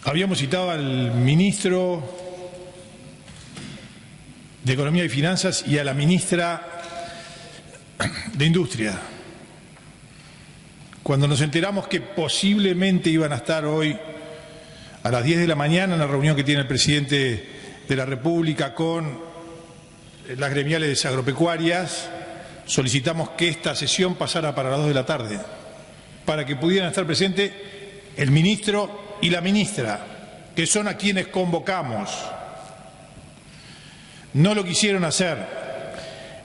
Habíamos citado al ministro de Economía y Finanzas y a la ministra de Industria. Cuando nos enteramos que posiblemente iban a estar hoy a las 10 de la mañana en la reunión que tiene el presidente de la República con las gremiales agropecuarias, solicitamos que esta sesión pasara para las 2 de la tarde, para que pudieran estar presentes el ministro y la ministra, que son a quienes convocamos. No lo quisieron hacer.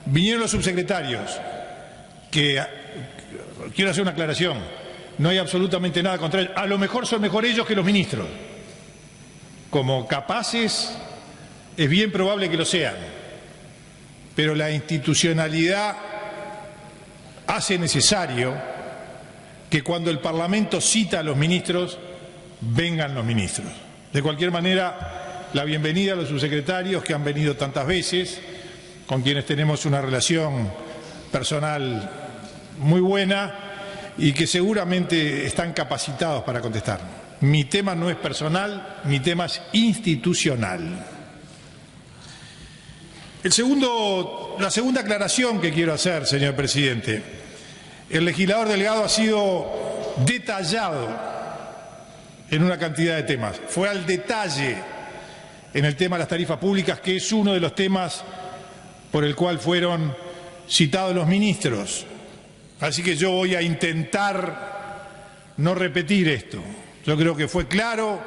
Vinieron los subsecretarios, que quiero hacer una aclaración, no hay absolutamente nada contra ellos. A lo mejor son mejor ellos que los ministros. Como capaces, es bien probable que lo sean. Pero la institucionalidad hace necesario que cuando el Parlamento cita a los ministros, vengan los ministros. De cualquier manera, la bienvenida a los subsecretarios que han venido tantas veces, con quienes tenemos una relación personal muy buena y que seguramente están capacitados para contestar. Mi tema no es personal, mi tema es institucional. La segunda aclaración que quiero hacer, señor presidente. El legislador Delgado ha sido detallado en una cantidad de temas. Fue al detalle en el tema de las tarifas públicas, que es uno de los temas por el cual fueron citados los ministros. Así que yo voy a intentar no repetir esto. Yo creo que fue claro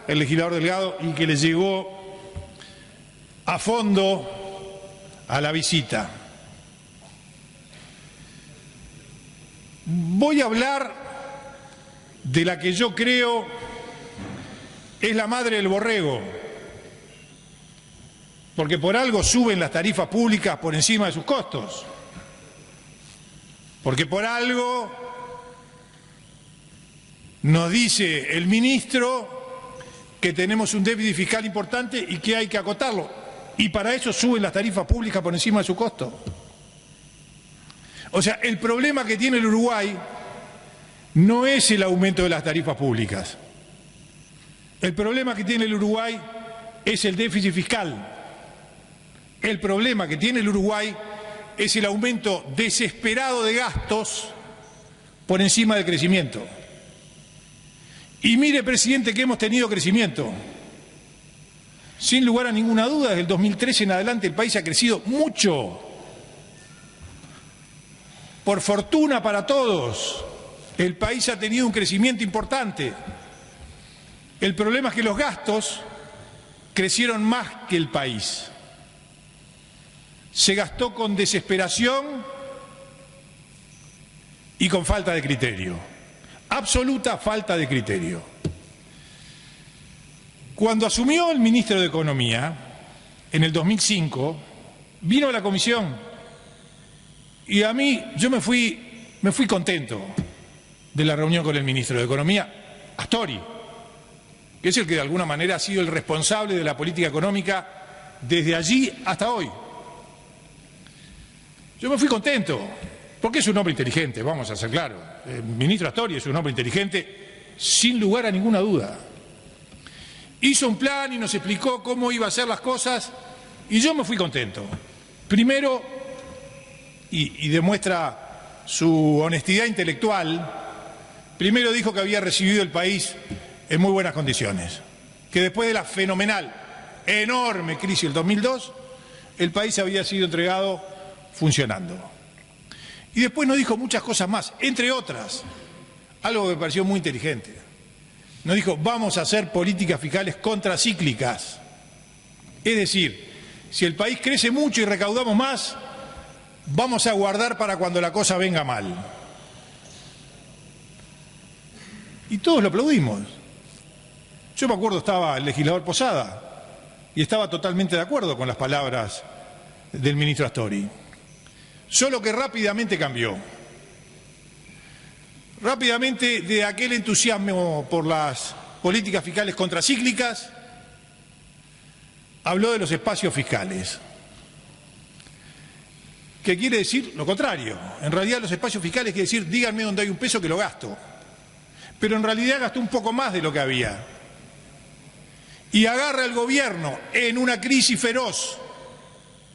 el legislador Delgado y que le llegó a fondo a la visita. Voy a hablar de la que yo creo es la madre del borrego, porque por algo suben las tarifas públicas por encima de sus costos, porque por algo nos dice el ministro que tenemos un déficit fiscal importante y que hay que acotarlo, y para eso suben las tarifas públicas por encima de su costo. O sea, el problema que tiene el Uruguay no es el aumento de las tarifas públicas. El problema que tiene el Uruguay es el déficit fiscal. El problema que tiene el Uruguay es el aumento desesperado de gastos por encima del crecimiento. Y mire, presidente, que hemos tenido crecimiento. Sin lugar a ninguna duda, desde el 2013 en adelante el país ha crecido mucho. Por fortuna para todos, el país ha tenido un crecimiento importante. El problema es que los gastos crecieron más que el país. Se gastó con desesperación y con falta de criterio. Absoluta falta de criterio. Cuando asumió el ministro de Economía, en el 2005, vino a la comisión y yo me fui contento de la reunión con el ministro de Economía, Astori, que es el que de alguna manera ha sido el responsable de la política económica desde allí hasta hoy. Yo me fui contento, porque es un hombre inteligente, vamos a ser claros. El ministro Astori es un hombre inteligente, sin lugar a ninguna duda. Hizo un plan y nos explicó cómo iba a hacer las cosas, y yo me fui contento. Primero, y demuestra su honestidad intelectual, primero dijo que había recibido el país en muy buenas condiciones, que después de la fenomenal, enorme crisis del 2002, el país había sido entregado funcionando. Y después nos dijo muchas cosas más, entre otras, algo que me pareció muy inteligente. Nos dijo, vamos a hacer políticas fiscales contracíclicas. Es decir, si el país crece mucho y recaudamos más, vamos a guardar para cuando la cosa venga mal. Y todos lo aplaudimos. Yo me acuerdo, estaba el legislador Posada y estaba totalmente de acuerdo con las palabras del ministro Astori. Solo que rápidamente cambió. Rápidamente, de aquel entusiasmo por las políticas fiscales contracíclicas, habló de los espacios fiscales. ¿Qué quiere decir? Lo contrario. En realidad los espacios fiscales quiere decir, díganme dónde hay un peso que lo gasto. Pero en realidad gastó un poco más de lo que había. y agarra el gobierno en una crisis feroz,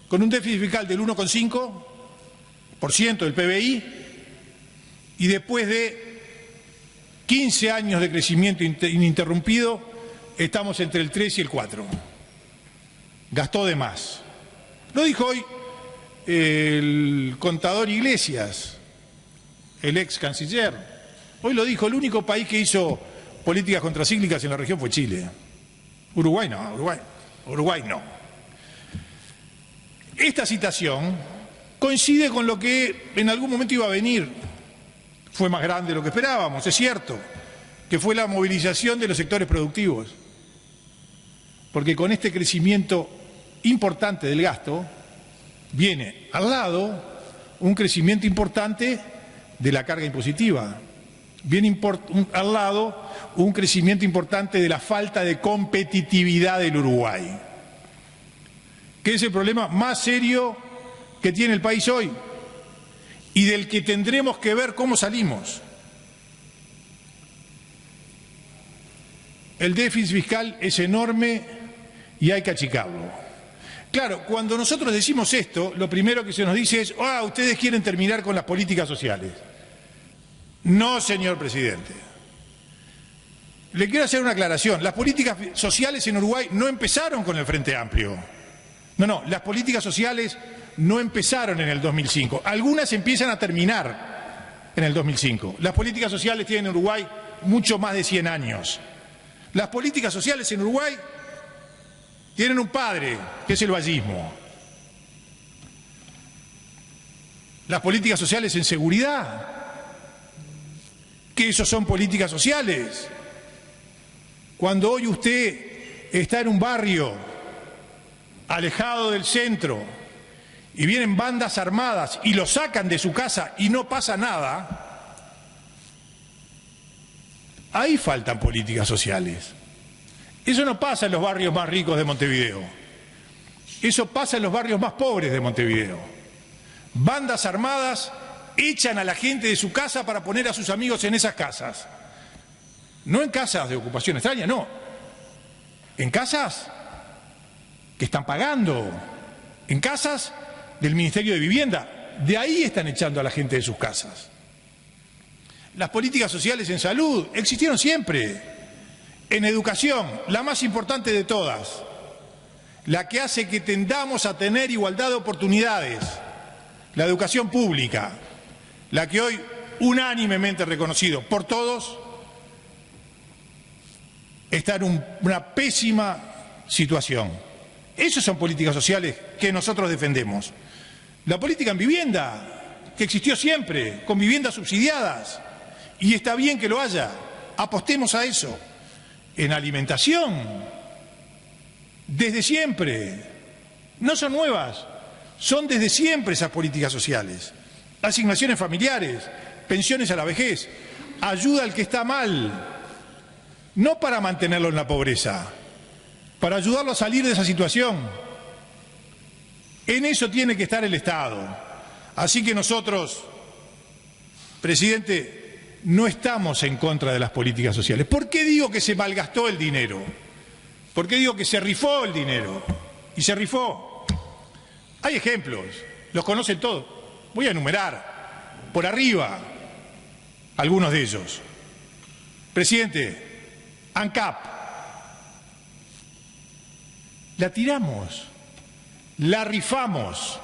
con un déficit fiscal del 1,5% del PBI, y después de 15 años de crecimiento ininterrumpido, estamos entre el 3 y el 4. Gastó de más. Lo dijo hoy el contador Iglesias, el ex canciller. Hoy lo dijo, el único país que hizo políticas contracíclicas en la región fue Chile. Uruguay no, Uruguay no. Esta situación coincide con lo que en algún momento iba a venir. Fue más grande de lo que esperábamos, es cierto, que fue la movilización de los sectores productivos. Porque con este crecimiento importante del gasto, viene al lado un crecimiento importante de la carga impositiva. Viene al lado un crecimiento importante de la falta de competitividad del Uruguay, que es el problema más serio que tiene el país hoy y del que tendremos que ver cómo salimos. El déficit fiscal es enorme y hay que achicarlo. Claro, cuando nosotros decimos esto, lo primero que se nos dice es: ustedes quieren terminar con las políticas sociales. No, señor presidente. Le quiero hacer una aclaración. Las políticas sociales en Uruguay no empezaron con el Frente Amplio. No, las políticas sociales no empezaron en el 2005. Algunas empiezan a terminar en el 2005. Las políticas sociales tienen en Uruguay mucho más de 100 años. Las políticas sociales en Uruguay tienen un padre, que es el vallismo. Las políticas sociales en seguridad, que eso son políticas sociales. Cuando hoy usted está en un barrio alejado del centro y vienen bandas armadas y lo sacan de su casa y no pasa nada, ahí faltan políticas sociales. Eso no pasa en los barrios más ricos de Montevideo. Eso pasa en los barrios más pobres de Montevideo. Bandas armadas echan a la gente de su casa para poner a sus amigos en esas casas. No en casas de ocupación extraña, no. En casas que están pagando. En casas del Ministerio de Vivienda. De ahí están echando a la gente de sus casas. Las políticas sociales en salud existieron siempre. En educación, la más importante de todas. La que hace que tendamos a tener igualdad de oportunidades. La educación pública. La que hoy, unánimemente reconocido por todos, está en una pésima situación. Esas son políticas sociales que nosotros defendemos. La política en vivienda, que existió siempre, con viviendas subsidiadas, y está bien que lo haya, apostemos a eso. En alimentación, desde siempre, no son nuevas, son desde siempre esas políticas sociales. Asignaciones familiares, pensiones a la vejez, ayuda al que está mal, no para mantenerlo en la pobreza, para ayudarlo a salir de esa situación. En eso tiene que estar el Estado. Así que nosotros, presidente, no estamos en contra de las políticas sociales. ¿Por qué digo que se malgastó el dinero? ¿Por qué digo que se rifó el dinero? Y se rifó. Hay ejemplos, los conocen todos. Voy a enumerar por arriba algunos de ellos. Presidente, ANCAP, la tiramos, la rifamos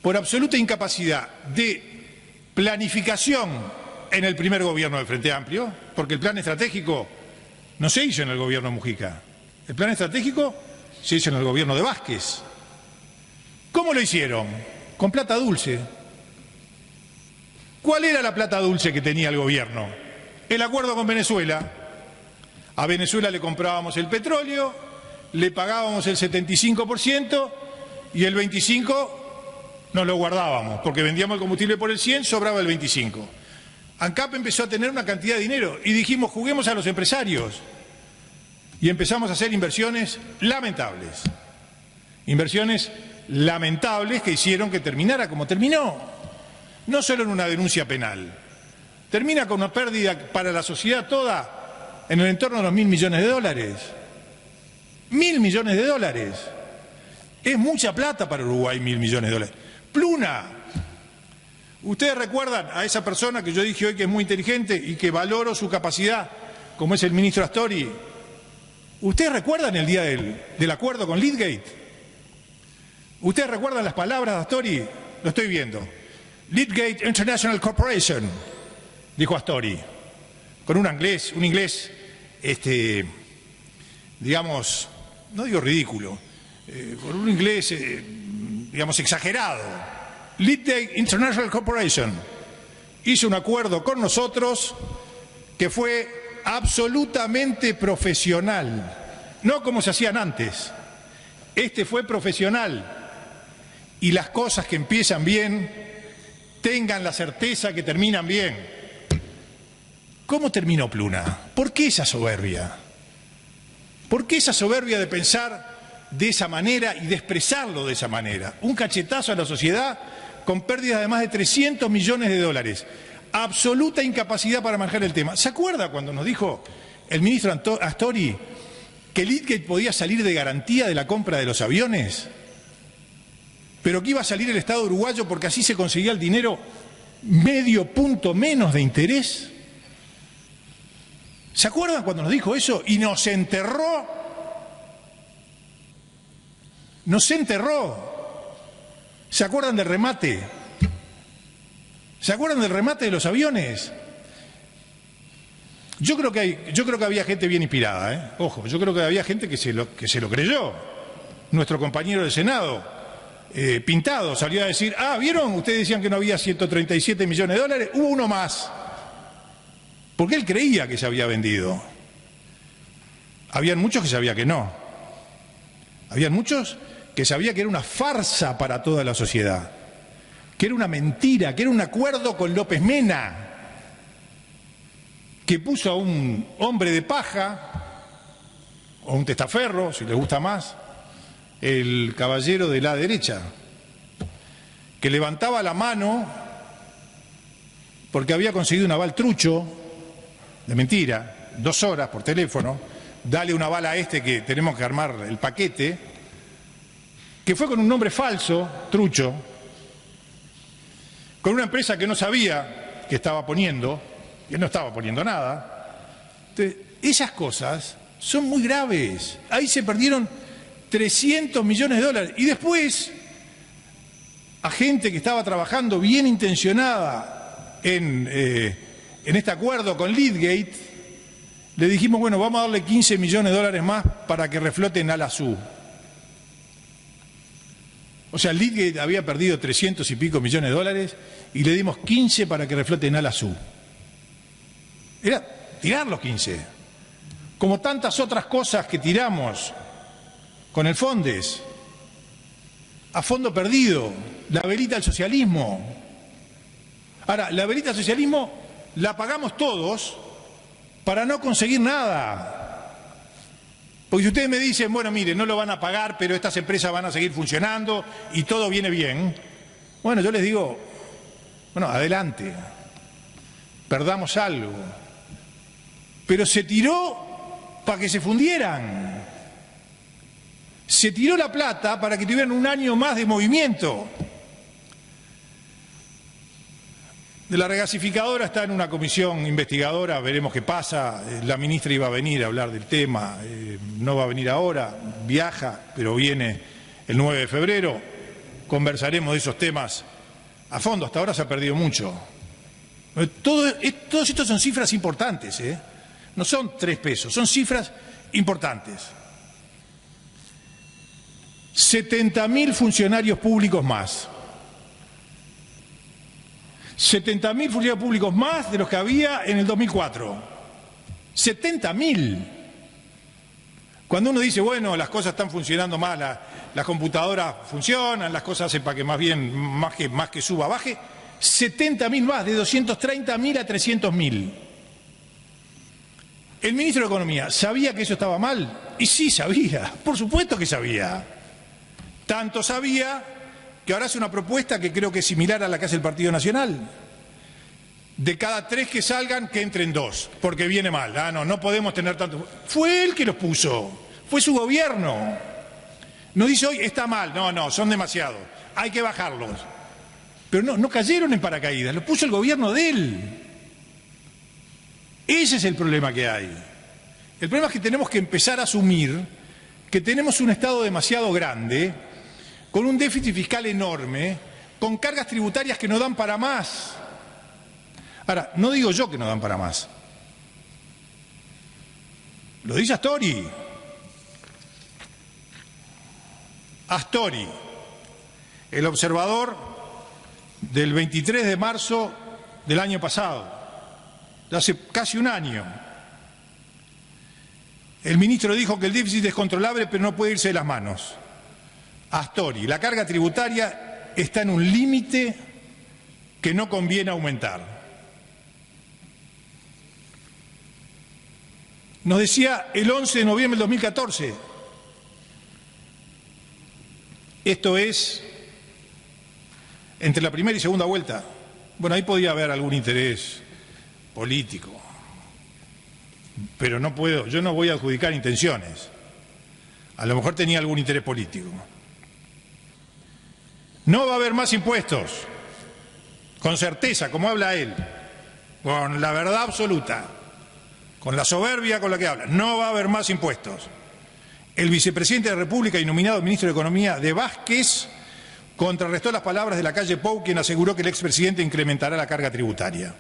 por absoluta incapacidad de planificación en el primer gobierno del Frente Amplio, porque el plan estratégico no se hizo en el gobierno de Mujica, el plan estratégico se hizo en el gobierno de Vázquez. ¿Cómo lo hicieron? Con plata dulce. ¿Cuál era la plata dulce que tenía el gobierno? El acuerdo con Venezuela. A Venezuela le comprábamos el petróleo, le pagábamos el 75% y el 25% nos lo guardábamos, porque vendíamos el combustible por el 100%, sobraba el 25%. ANCAP empezó a tener una cantidad de dinero y dijimos: juguemos a los empresarios. Y empezamos a hacer inversiones lamentables. Inversiones lamentables que hicieron que terminara como terminó. No solo en una denuncia penal. Termina con una pérdida para la sociedad toda en el entorno de los $1.000 millones. 1.000 millones de dólares. Es mucha plata para Uruguay, 1.000 millones de dólares. Pluna. Ustedes recuerdan a esa persona que yo dije hoy que es muy inteligente y que valoro su capacidad, como es el ministro Astori. ¿Ustedes recuerdan el día del acuerdo con Leadgate? ¿Ustedes recuerdan las palabras de Astori? Lo estoy viendo. Leadgate International Corporation, dijo Astori, con un inglés, digamos, no digo ridículo, con un inglés, digamos, exagerado. Leadgate International Corporation hizo un acuerdo con nosotros que fue absolutamente profesional, no como se hacían antes. Este fue profesional y las cosas que empiezan bien, tengan la certeza que terminan bien. ¿Cómo terminó Pluna? ¿Por qué esa soberbia? ¿Por qué esa soberbia de pensar de esa manera y de expresarlo de esa manera? Un cachetazo a la sociedad con pérdidas de más de 300 millones de dólares. Absoluta incapacidad para manejar el tema. ¿Se acuerda cuando nos dijo el ministro Astori que Leadgate podía salir de garantía de la compra de los aviones? Pero que iba a salir el Estado uruguayo porque así se conseguía el dinero medio punto menos de interés. ¿Se acuerdan cuando nos dijo eso? Y nos enterró. Nos enterró. ¿Se acuerdan del remate? ¿Se acuerdan del remate de los aviones? Yo creo que había gente bien inspirada, ¿eh? Ojo, yo creo que había gente que se lo creyó. Nuestro compañero del Senado, Pintado, salió a decir, ¿vieron? Ustedes decían que no había 137 millones de dólares, hubo uno más. Porque él creía que se había vendido. Habían muchos que sabían que no. Habían muchos que sabían que era una farsa para toda la sociedad, que era una mentira, que era un acuerdo con López Mena, que puso a un hombre de paja, o un testaferro, si les gusta más, el caballero de la derecha, que levantaba la mano porque había conseguido un aval trucho, de mentira, 2 horas por teléfono, dale una bala a este que tenemos que armar el paquete, que fue con un nombre falso, trucho, con una empresa que no sabía que estaba poniendo, que no estaba poniendo nada. Entonces, esas cosas son muy graves. Ahí se perdieron 300 millones de dólares. Y después, a gente que estaba trabajando bien intencionada en este acuerdo con Leadgate, le dijimos, bueno, vamos a darle 15 millones de dólares más para que refloten Alazú. O sea, Leadgate había perdido 300 y pico millones de dólares y le dimos 15 para que refloten Alazú. Era tirar los 15. Como tantas otras cosas que tiramos con el Fondes, a fondo perdido, la velita del socialismo. Ahora, la velita del socialismo la pagamos todos para no conseguir nada. Porque si ustedes me dicen, bueno, mire, no lo van a pagar, pero estas empresas van a seguir funcionando y todo viene bien, bueno, yo les digo, bueno, adelante, perdamos algo. Pero se tiró para que se fundieran. Se tiró la plata para que tuvieran un año más de movimiento. De la regasificadora está en una comisión investigadora, veremos qué pasa. La ministra iba a venir a hablar del tema, no va a venir ahora, viaja, pero viene el 9 de febrero. Conversaremos de esos temas a fondo, hasta ahora se ha perdido mucho. Todos estos son cifras importantes, ¿eh? No son 3 pesos, son cifras importantes. 70.000 funcionarios públicos más. 70.000 funcionarios públicos más de los que había en el 2004. 70.000. Cuando uno dice, bueno, las cosas están funcionando mal, las computadoras funcionan, las cosas hacen para que más que suba, baje, 70.000 más, de 230.000 a 300.000. El ministro de Economía, ¿sabía que eso estaba mal? Y sí sabía, por supuesto que sabía. Tanto sabía que ahora hace una propuesta que creo que es similar a la que hace el Partido Nacional. De cada 3 que salgan, que entren 2, porque viene mal. No podemos tener tanto. Fue él que los puso, Fue su gobierno. No dice hoy, está mal, no, son demasiados, hay que bajarlos. Pero no cayeron en paracaídas, lo puso el gobierno de él. Ese es el problema que hay. El problema es que tenemos que empezar a asumir que tenemos un Estado demasiado grande, con un déficit fiscal enorme, con cargas tributarias que no dan para más. Ahora, no digo yo que no dan para más. Lo dice Astori. Astori, el observador del 23 de marzo del año pasado, de hace casi un año. El ministro dijo que el déficit es controlable, pero no puede irse de las manos. Astori, la carga tributaria está en un límite que no conviene aumentar. Nos decía el 11 de noviembre del 2014, esto es entre la primera y segunda vuelta. Bueno, ahí podía haber algún interés político, pero yo no voy a adjudicar intenciones. A lo mejor tenía algún interés político. No va a haber más impuestos, con certeza, como habla él, con la verdad absoluta, con la soberbia con la que habla. No va a haber más impuestos. El vicepresidente de la República y nominado ministro de Economía de Vázquez contrarrestó las palabras de Lacalle Pou, quien aseguró que el expresidente incrementará la carga tributaria.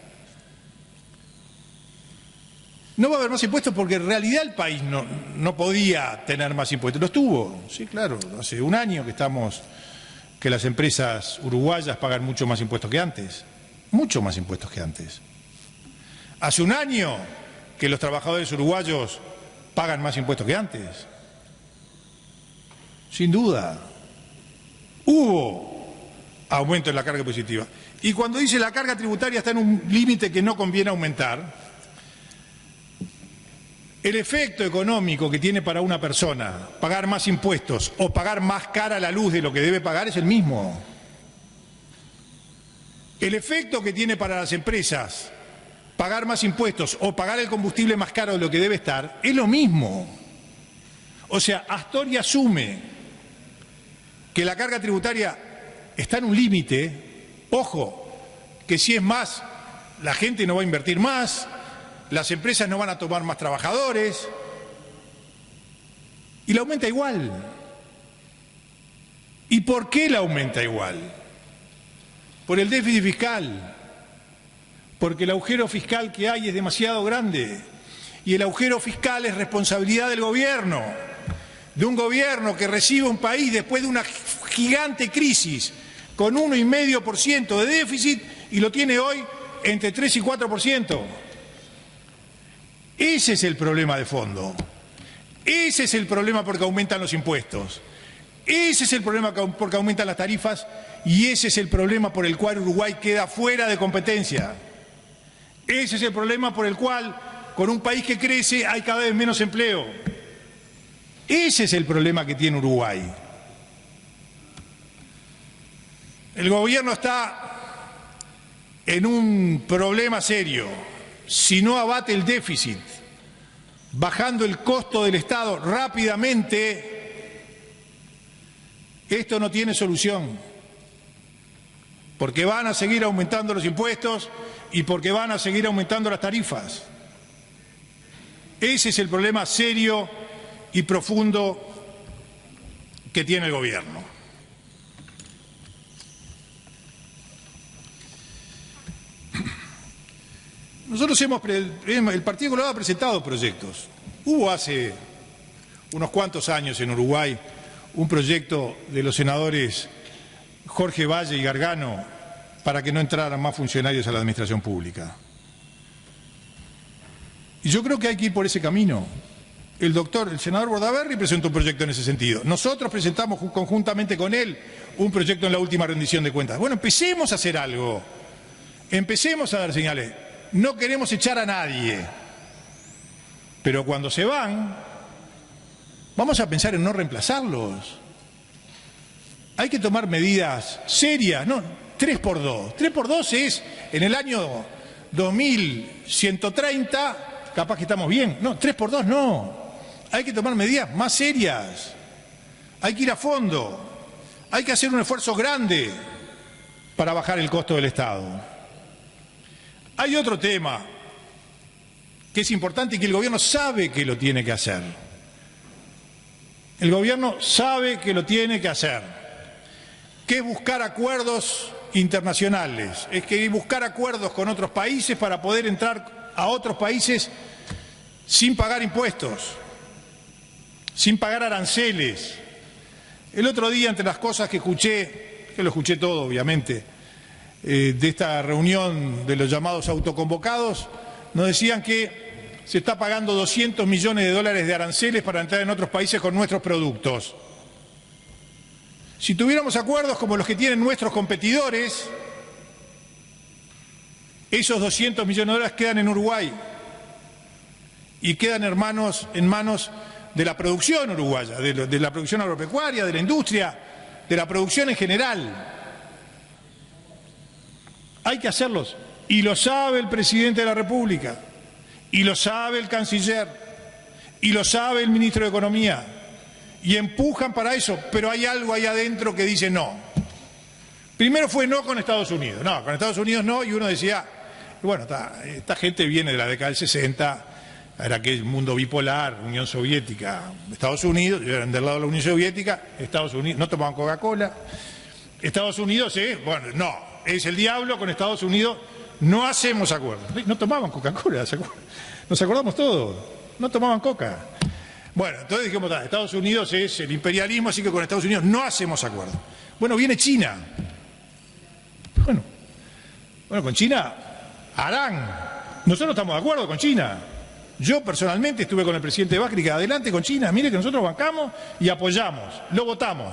No va a haber más impuestos porque en realidad el país no podía tener más impuestos. Los tuvo, sí, claro, hace un año que las empresas uruguayas pagan mucho más impuestos que antes, mucho más impuestos que antes. Hace un año que los trabajadores uruguayos pagan más impuestos que antes. Sin duda, hubo aumento en la carga impositiva. Y cuando dice la carga tributaria está en un límite que no conviene aumentar, el efecto económico que tiene para una persona pagar más impuestos o pagar más cara la luz de lo que debe pagar es el mismo. El efecto que tiene para las empresas pagar más impuestos o pagar el combustible más caro de lo que debe estar es lo mismo. O sea, Astori asume que la carga tributaria está en un límite. Ojo, que si es más, la gente no va a invertir más, las empresas no van a tomar más trabajadores y la aumenta igual. ¿Y por qué la aumenta igual? Por el déficit fiscal, porque el agujero fiscal que hay es demasiado grande y el agujero fiscal es responsabilidad del gobierno, de un gobierno que recibe un país después de una gigante crisis con 1,5% de déficit y lo tiene hoy entre 3 y 4%. Ese es el problema de fondo. Ese es el problema porque aumentan los impuestos. Ese es el problema porque aumentan las tarifas y ese es el problema por el cual Uruguay queda fuera de competencia. Ese es el problema por el cual, con un país que crece, hay cada vez menos empleo. Ese es el problema que tiene Uruguay. El gobierno está en un problema serio. Si no abate el déficit, bajando el costo del Estado rápidamente, esto no tiene solución. Porque van a seguir aumentando los impuestos y porque van a seguir aumentando las tarifas. Ese es el problema serio y profundo que tiene el gobierno. Nosotros el Partido Colorado ha presentado proyectos. Hubo hace unos cuantos años en Uruguay un proyecto de los senadores Jorge Valle y Gargano para que no entraran más funcionarios a la administración pública. Y yo creo que hay que ir por ese camino. El senador Bordaberry presentó un proyecto en ese sentido. Nosotros presentamos conjuntamente con él un proyecto en la última rendición de cuentas. Bueno, empecemos a hacer algo. Empecemos a dar señales. No queremos echar a nadie. Pero cuando se van, vamos a pensar en no reemplazarlos. Hay que tomar medidas serias, no 3x2. 3x2 es en el año 2130, capaz que estamos bien. No, 3x2 no. hay que tomar medidas más serias, hay que ir a fondo, hay que hacer un esfuerzo grande para bajar el costo del Estado. Hay otro tema que es importante y que el gobierno sabe que lo tiene que hacer. El gobierno sabe que lo tiene que hacer, que es buscar acuerdos internacionales, es que buscar acuerdos con otros países para poder entrar a otros países sin pagar impuestos, sin pagar aranceles. El otro día, entre las cosas que escuché, que lo escuché todo obviamente, de esta reunión de los llamados autoconvocados, nos decían que se está pagando 200 millones de dólares de aranceles para entrar en otros países con nuestros productos. Si tuviéramos acuerdos como los que tienen nuestros competidores, esos 200 millones de dólares quedan en Uruguay y quedan en manos de la producción uruguaya, de la producción agropecuaria, de la industria, de la producción en general. Hay que hacerlos, y lo sabe el presidente de la República, y lo sabe el canciller, y lo sabe el ministro de Economía, y empujan para eso, pero hay algo ahí adentro que dice no. Primero fue no con Estados Unidos, no, con Estados Unidos no, y uno decía, bueno, esta gente viene de la década del 60, era aquel mundo bipolar, Unión Soviética, Estados Unidos, eran del lado de la Unión Soviética, Estados Unidos, no tomaban Coca-Cola, Estados Unidos bueno, no, es el diablo, con Estados Unidos no hacemos acuerdos. No tomaban Coca-Cola, nos acordamos todos, no tomaban Coca. Bueno, entonces dijimos, Estados Unidos es el imperialismo, así que con Estados Unidos no hacemos acuerdos. Bueno, viene China. Bueno, con China harán. Nosotros estamos de acuerdo con China. Yo personalmente estuve con el presidente Vázquez, que adelante con China, mire que nosotros bancamos y apoyamos, lo votamos.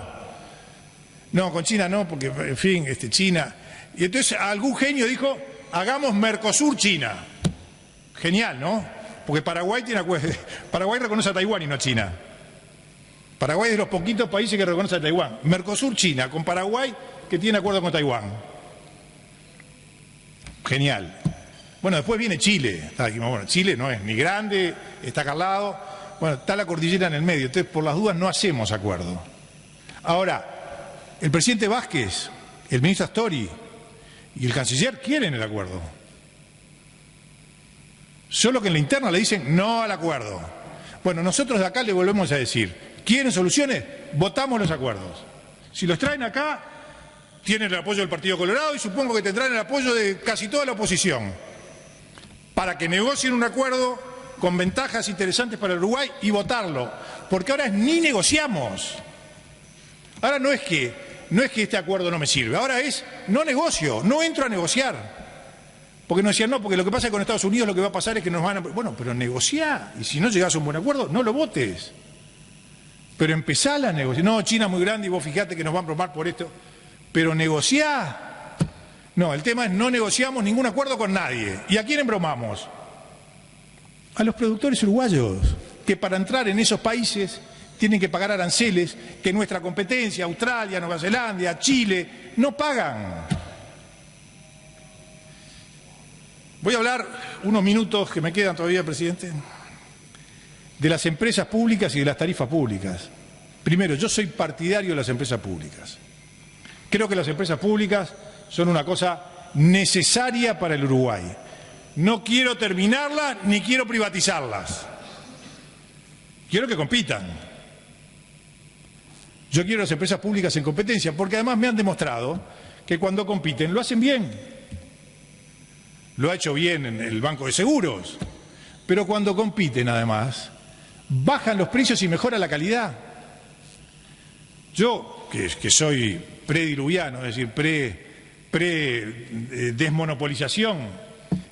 No, con China no, porque, en fin, China. Y entonces algún genio dijo, hagamos Mercosur-China. Genial, ¿no? Porque Paraguay reconoce a Taiwán y no a China. Paraguay es de los poquitos países que reconoce a Taiwán. Mercosur-China, con Paraguay que tiene acuerdo con Taiwán. Genial. Bueno, después viene Chile. Dijimos, bueno, Chile no es ni grande, está acá al lado. Bueno, está la cordillera en el medio. Entonces, por las dudas, no hacemos acuerdo. Ahora, el presidente Vázquez, el ministro Astori y el canciller quieren el acuerdo. Solo que en la interna le dicen no al acuerdo. Bueno, nosotros de acá le volvemos a decir, ¿quieren soluciones? Votamos los acuerdos. Si los traen acá, tienen el apoyo del Partido Colorado y supongo que tendrán el apoyo de casi toda la oposición para que negocien un acuerdo con ventajas interesantes para el Uruguay y votarlo. Porque ahora ni negociamos. Ahora no es que este acuerdo no me sirve, ahora es no negocio, no entro a negociar. Porque nos decían, no, porque lo que pasa con Estados Unidos lo que va a pasar es que nos van a... Bueno, pero negociá, y si no llegás a un buen acuerdo, no lo votes. Pero empezá la negociación. No, China es muy grande y vos fijate que nos van a bromar por esto. Pero negociá. No, el tema es no negociamos ningún acuerdo con nadie. ¿Y a quién embromamos? A los productores uruguayos, que para entrar en esos países tienen que pagar aranceles que nuestra competencia, Australia, Nueva Zelanda, Chile, no pagan. Voy a hablar unos minutos que me quedan todavía, presidente, de las empresas públicas y de las tarifas públicas. Primero, yo soy partidario de las empresas públicas. Creo que las empresas públicas son una cosa necesaria para el Uruguay. No quiero terminarlas ni quiero privatizarlas. Quiero que compitan. Yo quiero las empresas públicas en competencia, porque además me han demostrado que cuando compiten lo hacen bien. Lo ha hecho bien en el Banco de Seguros, pero cuando compiten además, bajan los precios y mejora la calidad. Yo, que soy prediluviano, es decir, desmonopolización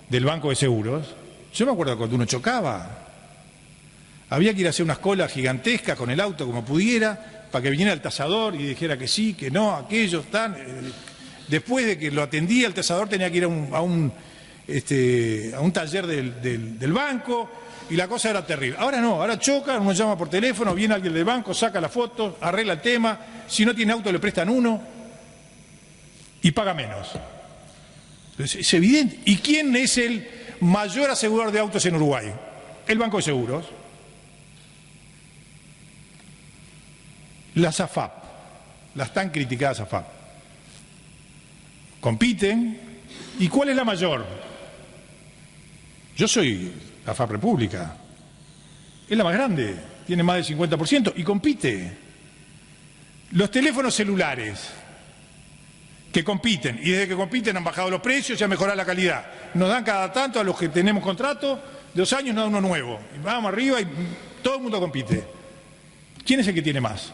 del Banco de Seguros, yo me acuerdo cuando uno chocaba, había que ir a hacer unas colas gigantescas con el auto como pudiera, para que viniera el tasador y dijera que sí, que no, aquello, tan. Después de que lo atendía el tasador tenía que ir a un taller del banco y la cosa era terrible. Ahora no, ahora chocan, uno llama por teléfono, viene alguien del banco, saca la foto, arregla el tema, si no tiene auto le prestan uno y paga menos. Entonces, es evidente. ¿Y quién es el mayor asegurador de autos en Uruguay? El Banco de Seguros. Las AFAP, las tan criticadas AFAP, compiten. ¿Y cuál es la mayor? Yo soy AFAP República. Es la más grande, tiene más del 50% y compite. Los teléfonos celulares que compiten, y desde que compiten han bajado los precios y han mejorado la calidad. Nos dan cada tanto a los que tenemos contrato, de 2 años nos dan uno nuevo. Y vamos arriba y todo el mundo compite. ¿Quién es el que tiene más?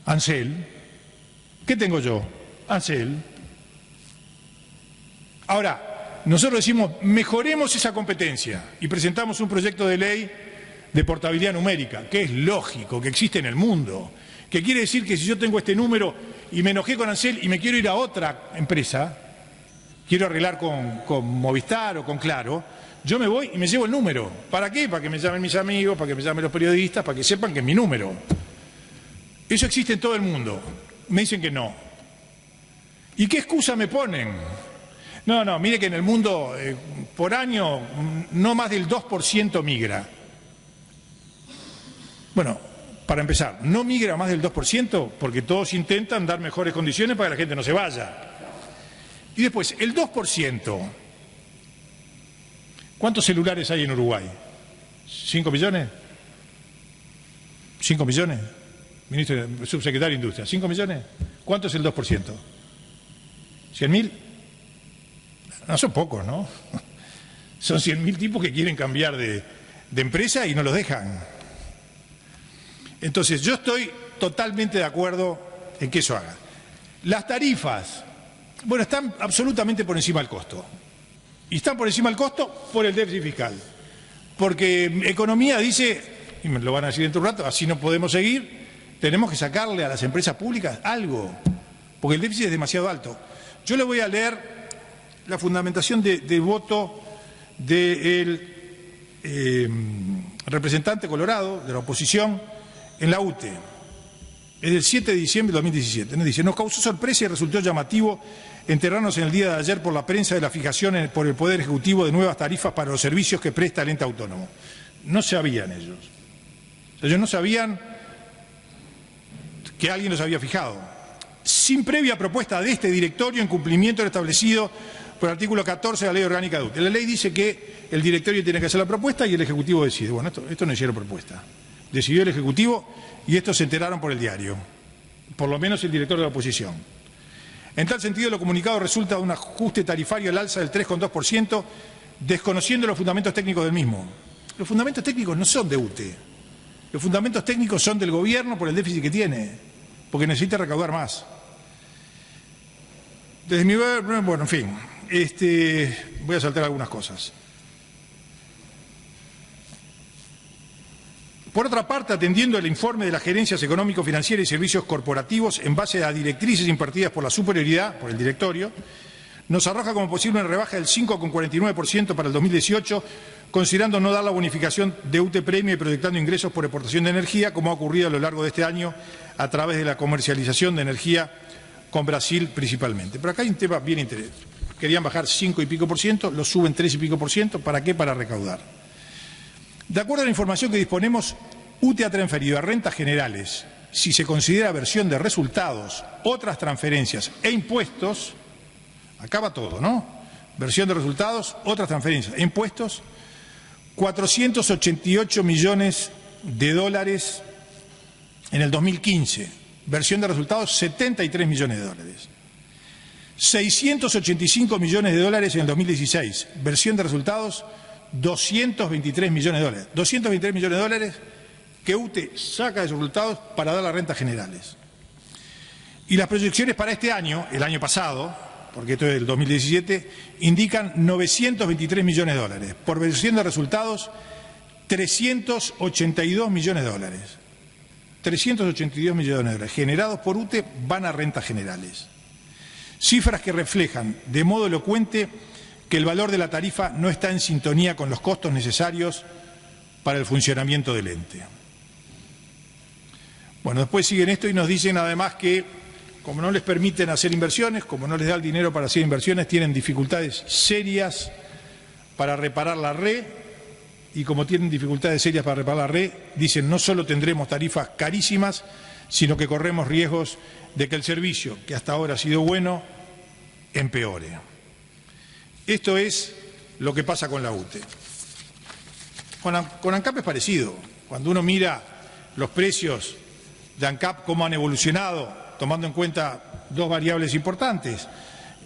Ansel. ¿Qué tengo yo? Ansel. Ahora, nosotros decimos, mejoremos esa competencia y presentamos un proyecto de ley de portabilidad numérica, que es lógico, que existe en el mundo, que quiere decir que si yo tengo este número y me enojé con Ansel y me quiero ir a otra empresa, quiero arreglar con Movistar o con Claro, yo me voy y me llevo el número. ¿Para qué? Para que me llamen mis amigos, para que me llamen los periodistas, para que sepan que es mi número. Eso existe en todo el mundo. Me dicen que no. ¿Y qué excusa me ponen? No, mire que en el mundo por año no más del 2% migra. Bueno, para empezar, no migra más del 2% porque todos intentan dar mejores condiciones para que la gente no se vaya. Y después, el 2%, ¿cuántos celulares hay en Uruguay? ¿5 millones? ¿5 millones? Ministro, subsecretario de Industria, ¿5 millones? ¿Cuánto es el 2%? ¿100.000? No son pocos, ¿no? Son 100.000 tipos que quieren cambiar de empresa y no los dejan. Entonces, yo estoy totalmente de acuerdo en que eso haga. Las tarifas, bueno, están absolutamente por encima del costo. Y están por encima del costo por el déficit fiscal. Porque economía dice, y me lo van a decir dentro de un rato, así no podemos seguir, tenemos que sacarle a las empresas públicas algo, porque el déficit es demasiado alto. Yo le voy a leer la fundamentación de voto del representante colorado de la oposición en la UTE. Es del 7 de diciembre de 2017. Nos dice, nos causó sorpresa y resultó llamativo enterarnos en el día de ayer por la prensa de la fijación por el Poder Ejecutivo de nuevas tarifas para los servicios que presta el ente autónomo. No sabían ellos. Ellos no sabían que alguien los había fijado. Sin previa propuesta de este directorio en cumplimiento del establecido por el artículo 14 de la Ley Orgánica de UTE. La ley dice que el directorio tiene que hacer la propuesta y el Ejecutivo decide. Bueno, esto no hicieron propuesta. Decidió el Ejecutivo y estos se enteraron por el diario, por lo menos el director de la oposición. En tal sentido, lo comunicado resulta de un ajuste tarifario al alza del 3,2%, desconociendo los fundamentos técnicos del mismo. Los fundamentos técnicos no son de UTE, los fundamentos técnicos son del gobierno por el déficit que tiene, porque necesita recaudar más. Desde mi bueno, en fin, voy a saltar algunas cosas. Por otra parte, atendiendo el informe de las gerencias económico-financieras y servicios corporativos en base a directrices impartidas por la superioridad, por el directorio, nos arroja como posible una rebaja del 5,49% para el 2018, considerando no dar la bonificación de UTE Premio y proyectando ingresos por exportación de energía, como ha ocurrido a lo largo de este año a través de la comercialización de energía con Brasil principalmente. Pero acá hay un tema bien interesante. Querían bajar 5 y pico por ciento, lo suben 3 y pico por ciento. ¿Para qué? Para recaudar. De acuerdo a la información que disponemos, UTE ha transferido a rentas generales, si se considera versión de resultados, otras transferencias e impuestos, acaba todo, ¿no? Versión de resultados, otras transferencias e impuestos, 488 millones de dólares en el 2015, versión de resultados 73 millones de dólares. 685 millones de dólares en el 2016, versión de resultados 223 millones de dólares. 223 millones de dólares que UTE saca de sus resultados para dar las rentas generales. Y las proyecciones para este año, el año pasado, porque esto es del 2017, indican 923 millones de dólares. Por versión de resultados, 382 millones de dólares. 382 millones de dólares generados por UTE van a rentas generales. Cifras que reflejan de modo elocuente que el valor de la tarifa no está en sintonía con los costos necesarios para el funcionamiento del ente. Bueno, después siguen esto y nos dicen además que, como no les permiten hacer inversiones, como no les da el dinero para hacer inversiones, tienen dificultades serias para reparar la red y como tienen dificultades serias para reparar la red, dicen no solo tendremos tarifas carísimas, sino que corremos riesgos de que el servicio, que hasta ahora ha sido bueno, empeore. Esto es lo que pasa con la UTE. Con ANCAP es parecido. Cuando uno mira los precios de ANCAP, cómo han evolucionado, tomando en cuenta dos variables importantes,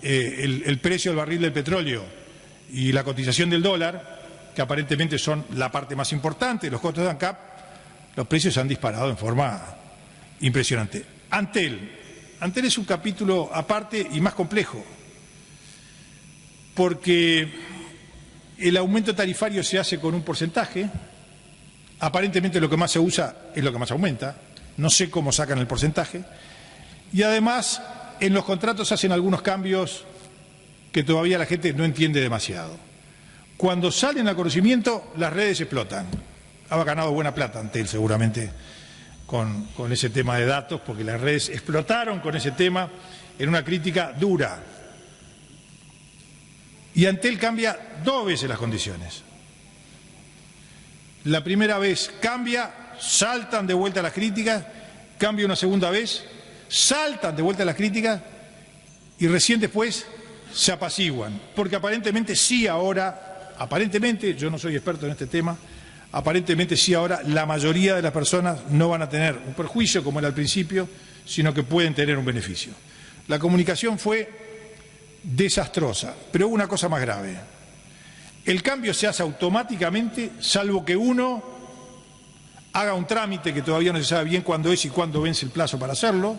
el precio del barril del petróleo y la cotización del dólar, que aparentemente son la parte más importante de los costos de ANCAP, los precios se han disparado en forma impresionante. Antel es un capítulo aparte y más complejo, porque el aumento tarifario se hace con un porcentaje, aparentemente lo que más se usa es lo que más aumenta, no sé cómo sacan el porcentaje, y además en los contratos hacen algunos cambios que todavía la gente no entiende demasiado. Cuando salen a conocimiento, las redes explotan. Ha ganado buena plata Antel seguramente con ese tema de datos, porque las redes explotaron con ese tema en una crítica dura. Y Antel cambia 2 veces las condiciones. La primera vez cambia, saltan de vuelta las críticas, cambia una segunda vez, saltan de vuelta las críticas y recién después se apaciguan. Porque aparentemente sí ahora, aparentemente, yo no soy experto en este tema, aparentemente sí ahora la mayoría de las personas no van a tener un perjuicio como era al principio, sino que pueden tener un beneficio. La comunicación fue desastrosa, pero hubo una cosa más grave. El cambio se hace automáticamente, salvo que uno haga un trámite que todavía no se sabe bien cuándo es y cuándo vence el plazo para hacerlo,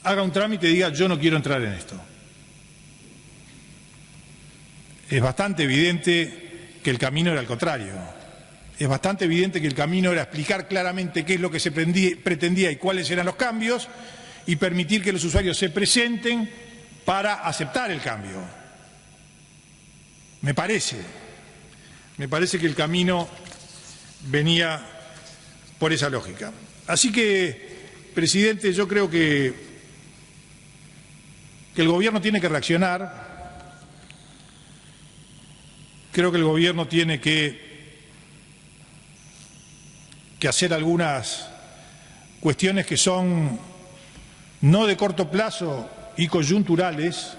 haga un trámite y diga yo no quiero entrar en esto. Es bastante evidente que el camino era al contrario. Es bastante evidente que el camino era explicar claramente qué es lo que se pretendía y cuáles eran los cambios y permitir que los usuarios se presenten para aceptar el cambio. Me parece que el camino venía por esa lógica. Así que, presidente, yo creo que el gobierno tiene que reaccionar, creo que el gobierno tiene que hacer algunas cuestiones que son no de corto plazo y coyunturales,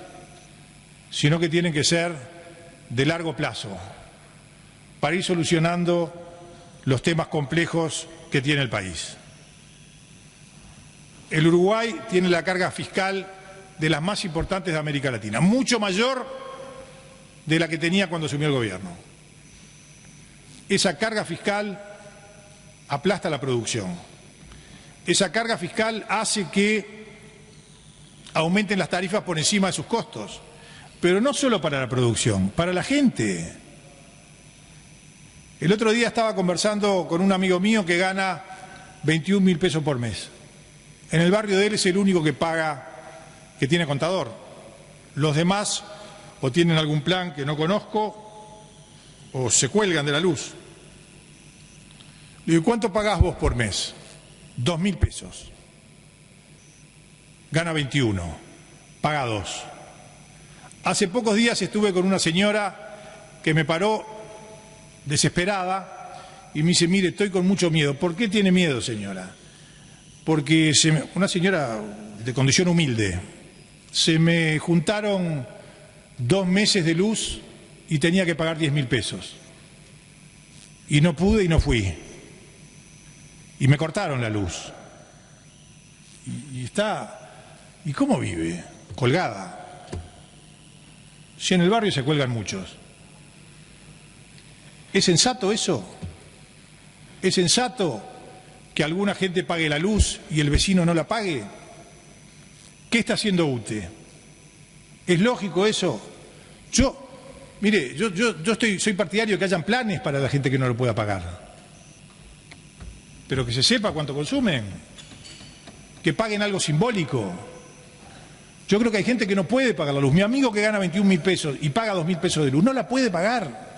sino que tienen que ser de largo plazo, para ir solucionando los temas complejos que tiene el país. El Uruguay tiene la carga fiscal de las más importantes de América Latina, mucho mayor de la que tenía cuando asumió el gobierno. Esa carga fiscal aplasta la producción. Esa carga fiscal hace que aumenten las tarifas por encima de sus costos, pero no solo para la producción, para la gente. El otro día estaba conversando con un amigo mío que gana 21.000 pesos por mes. En el barrio de él es el único que paga, que tiene contador. Los demás o tienen algún plan que no conozco o se cuelgan de la luz. Le digo, ¿cuánto pagás vos por mes? 2.000 pesos. Gana 21, paga 2. Hace pocos días estuve con una señora que me paró desesperada y me dice, mire, estoy con mucho miedo. ¿Por qué tiene miedo, señora? Porque una señora de condición humilde, se me juntaron 2 meses de luz y tenía que pagar 10.000 pesos. Y no pude y no fui. Y me cortaron la luz. ¿Y cómo vive? Colgada. Si en el barrio se cuelgan muchos. ¿Es sensato eso? ¿Es sensato que alguna gente pague la luz y el vecino no la pague? ¿Qué está haciendo UTE? ¿Es lógico eso? Mire, yo soy partidario de que hayan planes para la gente que no lo pueda pagar. Pero que se sepa cuánto consumen. Que paguen algo simbólico. Yo creo que hay gente que no puede pagar la luz. Mi amigo que gana 21.000 pesos y paga 2.000 pesos de luz, no la puede pagar.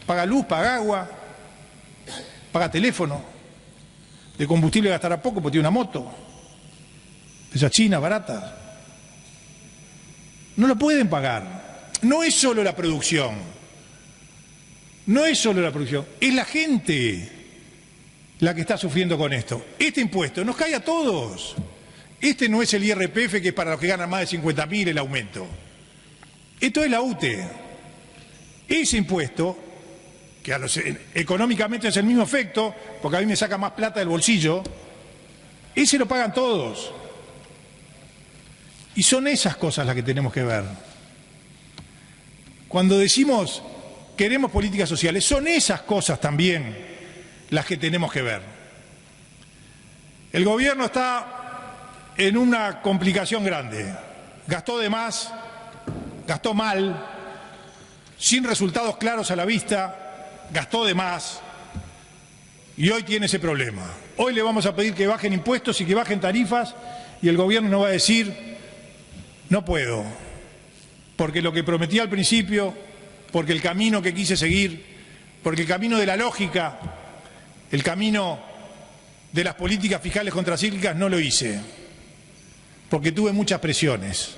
Paga luz, paga agua, paga teléfono. De combustible gastará poco porque tiene una moto. Esa china barata. No lo pueden pagar. No es solo la producción. No es solo la producción, es la gente la que está sufriendo con esto. Este impuesto nos cae a todos. Este no es el IRPF, que es para los que ganan más de 50.000 el aumento. Esto es la UTE. Ese impuesto, que económicamente es el mismo efecto, porque a mí me saca más plata del bolsillo, ese lo pagan todos. Y son esas cosas las que tenemos que ver. Cuando decimos queremos políticas sociales, son esas cosas también las que tenemos que ver. El gobierno está en una complicación grande. Gastó de más, gastó mal, sin resultados claros a la vista, gastó de más y hoy tiene ese problema. Hoy le vamos a pedir que bajen impuestos y que bajen tarifas y el gobierno nos va a decir no puedo, porque lo que prometí al principio, porque el camino que quise seguir, porque el camino de la lógica, el camino de las políticas fiscales contracíclicas no lo hice, porque tuve muchas presiones,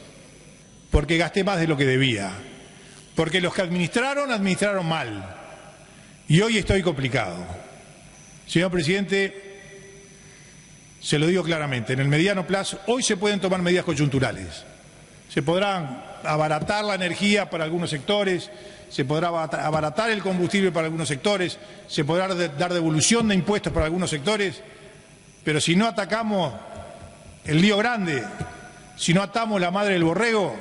porque gasté más de lo que debía, porque los que administraron mal y hoy estoy complicado. Señor presidente, se lo digo claramente, en el mediano plazo hoy se pueden tomar medidas coyunturales. Se podrán abaratar la energía para algunos sectores, se podrá abaratar el combustible para algunos sectores, se podrá dar devolución de impuestos para algunos sectores, pero si no atacamos el lío grande, si no atamos la madre del borrego,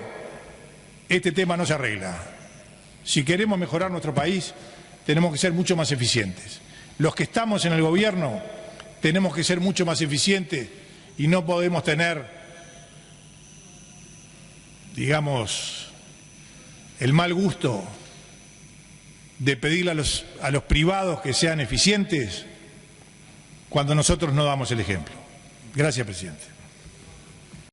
este tema no se arregla. Si queremos mejorar nuestro país, tenemos que ser mucho más eficientes. Los que estamos en el gobierno tenemos que ser mucho más eficientes y no podemos tener, digamos, el mal gusto de pedirle a los privados que sean eficientes cuando nosotros no damos el ejemplo. Gracias, presidente.